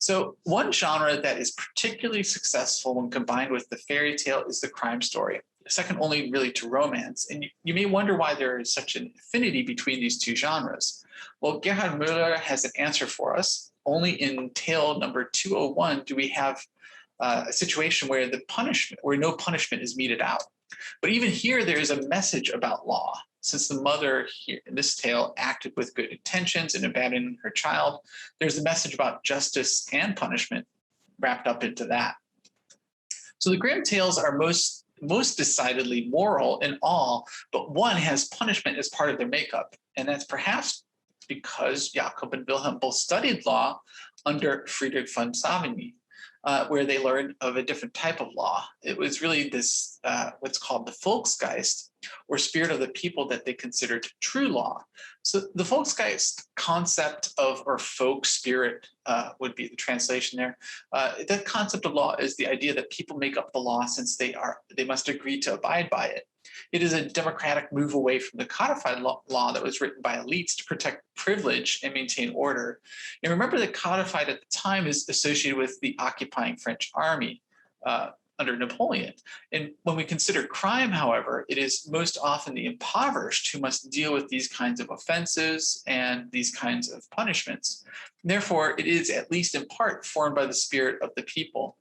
So one genre that is particularly successful when combined with the fairy tale is the crime story, second only really to romance. And you may wonder why there is such an affinity between these two genres. Well, Gerhard Mueller has an answer for us. Only in tale number 201 do we have a situation where no punishment is meted out. But even here, there is a message about law. Since the mother here in this tale acted with good intentions in abandoning her child, there's a message about justice and punishment wrapped up into that. So the Grimm tales are most decidedly moral in all, but one has punishment as part of their makeup. And that's perhaps because Jakob and Wilhelm both studied law under Friedrich von Savigny, where they learned of a different type of law. It was really this, what's called the Volksgeist, or spirit of the people, that they considered true law. So the Volksgeist concept of, or folk spirit would be the translation there. That concept of law is the idea that people make up the law since they must agree to abide by it. It is a democratic move away from the codified law that was written by elites to protect privilege and maintain order. And remember that codified at the time is associated with the occupying French army under Napoleon. And when we consider crime, however, it is most often the impoverished who must deal with these kinds of offenses and these kinds of punishments. And therefore, it is at least in part formed by the spirit of the people.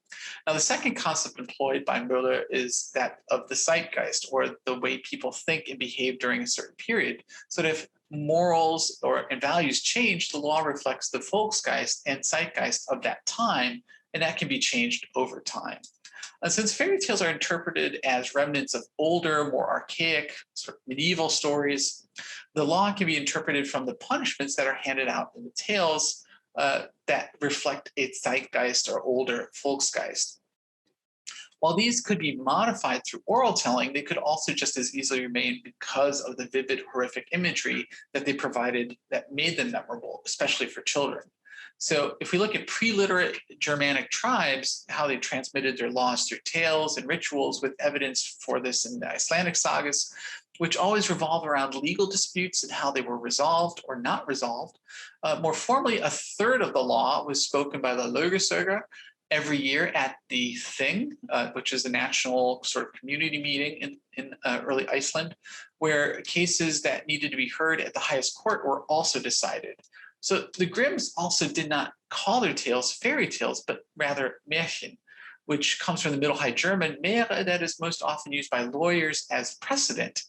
Now, the second concept employed by Mueller is that of the zeitgeist, or the way people think and behave during a certain period. So that if morals and values change, the law reflects the Volksgeist and zeitgeist of that time, and that can be changed over time. Since fairy tales are interpreted as remnants of older, more archaic, sort of medieval stories, the law can be interpreted from the punishments that are handed out in the tales that reflect a zeitgeist or older Volksgeist. While these could be modified through oral telling, they could also just as easily remain because of the vivid, horrific imagery that they provided that made them memorable, especially for children. So if we look at pre-literate Germanic tribes, how they transmitted their laws through tales and rituals, with evidence for this in the Icelandic sagas, which always revolve around legal disputes and how they were resolved or not resolved. More formally, a third of the law was spoken by the Lögusögur every year at the Thing, which is a national sort of community meeting in early Iceland, where cases that needed to be heard at the highest court were also decided. So the Grimms also did not call their tales fairy tales, but rather Märchen, which comes from the Middle High German Mehre, that is most often used by lawyers as precedent.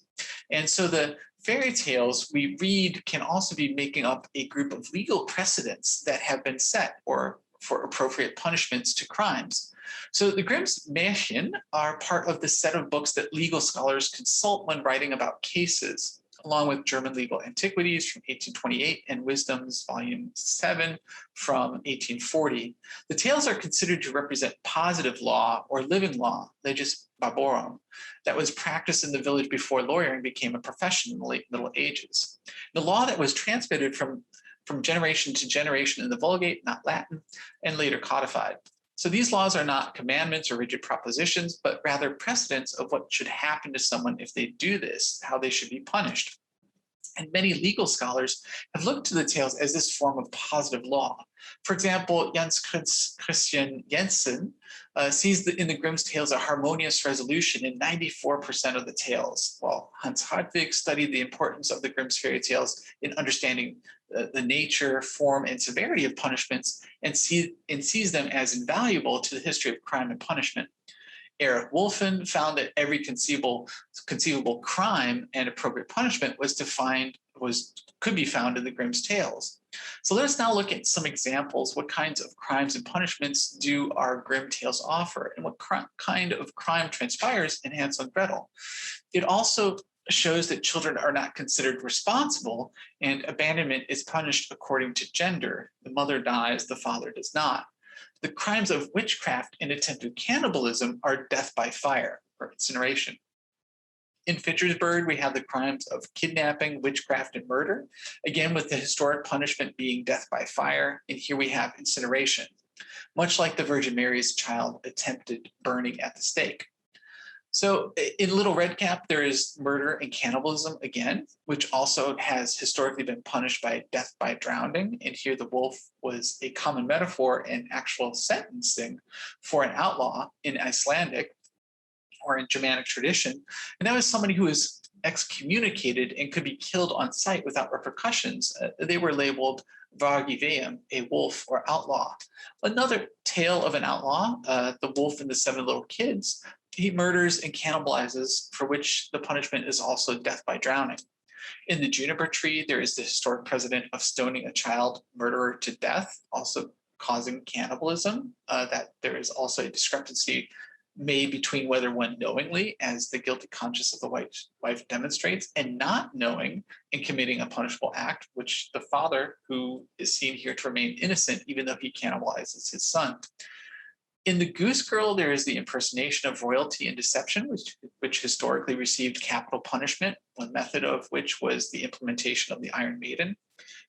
And so the fairy tales we read can also be making up a group of legal precedents that have been set or for appropriate punishments to crimes. So the Grimm's Märchen are part of the set of books that legal scholars consult when writing about cases, along with German legal antiquities from 1828 and Wisdoms, Volume 7 from 1840. The tales are considered to represent positive law or living law, legis barbarum, that was practiced in the village before lawyering became a profession in the late Middle Ages. The law that was transmitted from generation to generation in the Vulgate, not Latin, and later codified. So these laws are not commandments or rigid propositions, but rather precedents of what should happen to someone if they do this, how they should be punished. And many legal scholars have looked to the tales as this form of positive law. For example, Jens Christian Jensen sees in the Grimm's tales a harmonious resolution in 94% of the tales, while Hans Hartwig studied the importance of the Grimm's fairy tales in understanding the nature, form, and severity of punishments, and sees them as invaluable to the history of crime and punishment. Erich Wolfen found that every conceivable crime and appropriate punishment could be found in the Grimm's tales. So let us now look at some examples. What kinds of crimes and punishments do our Grimm tales offer, and what kind of crime transpires in Hansel and Gretel? It also shows that children are not considered responsible, and abandonment is punished according to gender. The mother dies, the father does not. The crimes of witchcraft and attempted cannibalism are death by fire or incineration. In Fitchersburg, we have the crimes of kidnapping, witchcraft, and murder, again with the historic punishment being death by fire, and here we have incineration, much like the Virgin Mary's child attempted burning at the stake. So in Little Red Cap, there is murder and cannibalism again, which also has historically been punished by death by drowning. And here the wolf was a common metaphor and actual sentencing for an outlaw in Icelandic or in Germanic tradition. And that was somebody who was excommunicated and could be killed on sight without repercussions. They were labeled Vargiveum, a wolf or outlaw. Another tale of an outlaw, the wolf and the seven little kids. He murders and cannibalizes, for which the punishment is also death by drowning. In the juniper tree, there is the historic precedent of stoning a child murderer to death, also causing cannibalism. That there is also a discrepancy made between whether one knowingly, as the guilty conscience of the wife demonstrates, and not knowing and committing a punishable act, which the father, who is seen here to remain innocent, even though he cannibalizes his son. In the Goose Girl, there is the impersonation of royalty and deception, which historically received capital punishment, one method of which was the implementation of the Iron Maiden,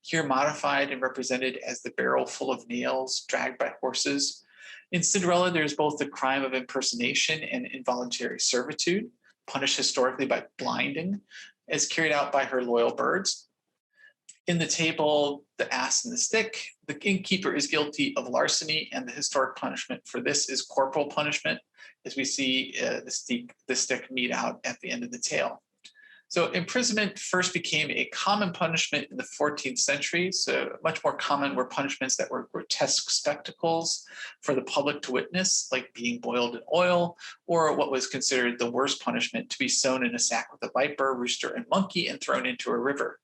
here modified and represented as the barrel full of nails dragged by horses. In Cinderella, there's both the crime of impersonation and involuntary servitude, punished historically by blinding, as carried out by her loyal birds. In the table, The Ass and the Stick, the innkeeper is guilty of larceny, and the historic punishment for this is corporal punishment, as we see the stick mete out at the end of the tale. So imprisonment first became a common punishment in the 14th century. So much more common were punishments that were grotesque spectacles for the public to witness, like being boiled in oil, or what was considered the worst punishment, to be sewn in a sack with a viper, rooster, and monkey and thrown into a river.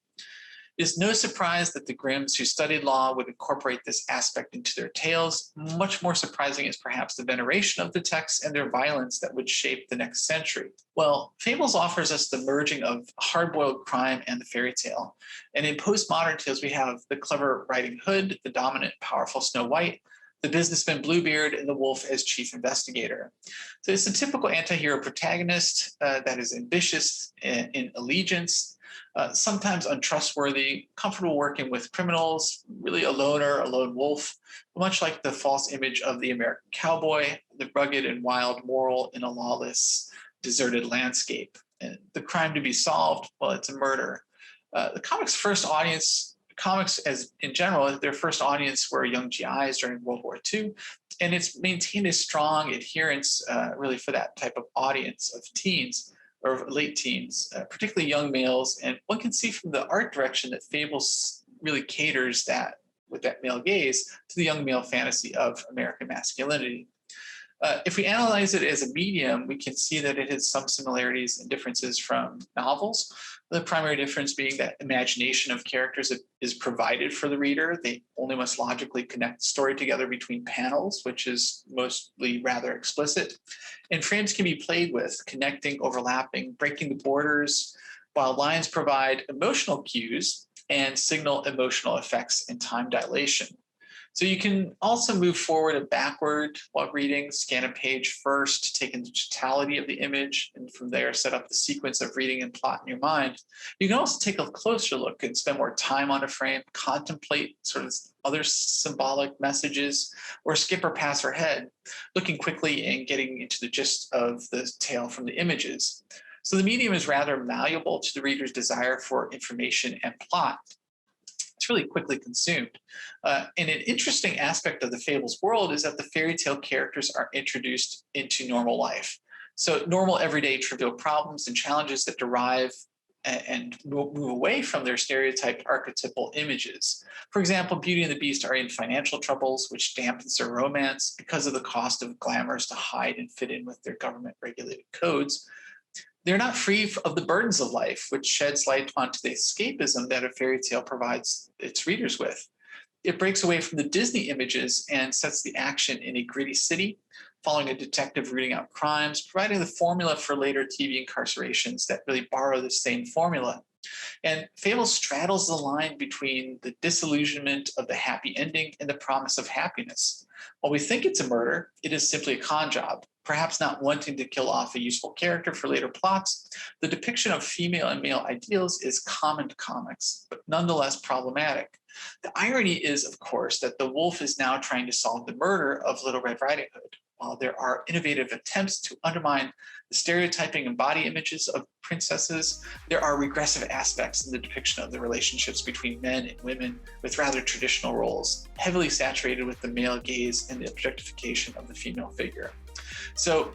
It is no surprise that the Grimms who studied law would incorporate this aspect into their tales. Much more surprising is perhaps the veneration of the texts and their violence that would shape the next century. Well, Fables offers us the merging of hard-boiled crime and the fairy tale. And in postmodern tales, we have the clever Riding Hood, the dominant, powerful Snow White, the businessman Bluebeard, and the wolf as chief investigator. So it's a typical anti-hero protagonist that is ambitious in allegiance, sometimes untrustworthy, comfortable working with criminals, really a loner, a lone wolf, much like the false image of the American cowboy, the rugged and wild moral in a lawless, deserted landscape. And the crime to be solved, well, it's a murder. The comics as in general, their first audience were young GIs during World War II, and it's maintained a strong adherence really for that type of audience of teens or late teens, particularly young males. And one can see from the art direction that Fables really caters that with that male gaze to the young male fantasy of American masculinity. If we analyze it as a medium, we can see that it has some similarities and differences from novels. The primary difference being that imagination of characters is provided for the reader. They only must logically connect the story together between panels, which is mostly rather explicit. And frames can be played with, connecting, overlapping, breaking the borders, while lines provide emotional cues and signal emotional effects and time dilation. So you can also move forward and backward while reading, scan a page first, take in the totality of the image, and from there set up the sequence of reading and plot in your mind. You can also take a closer look and spend more time on a frame, contemplate sort of other symbolic messages, or skip or pass ahead, looking quickly and getting into the gist of the tale from the images. So the medium is rather malleable to the reader's desire for information and plot. It's really quickly consumed. And an interesting aspect of the Fables world is that the fairy tale characters are introduced into normal life. So normal, everyday, trivial problems and challenges that derive and move away from their stereotyped archetypal images. For example, Beauty and the Beast are in financial troubles, which dampens their romance because of the cost of glamours to hide and fit in with their government-regulated codes. They're not free of the burdens of life, which sheds light onto the escapism that a fairy tale provides its readers with. It breaks away from the Disney images and sets the action in a gritty city, following a detective rooting out crimes, providing the formula for later TV incarcerations that really borrow the same formula. And Fables straddles the line between the disillusionment of the happy ending and the promise of happiness. While we think it's a murder, it is simply a con job. Perhaps not wanting to kill off a useful character for later plots, the depiction of female and male ideals is common to comics, but nonetheless problematic. The irony is, of course, that the wolf is now trying to solve the murder of Little Red Riding Hood. while there are innovative attempts to undermine the stereotyping and body images of princesses, there are regressive aspects in the depiction of the relationships between men and women with rather traditional roles, heavily saturated with the male gaze and the objectification of the female figure. So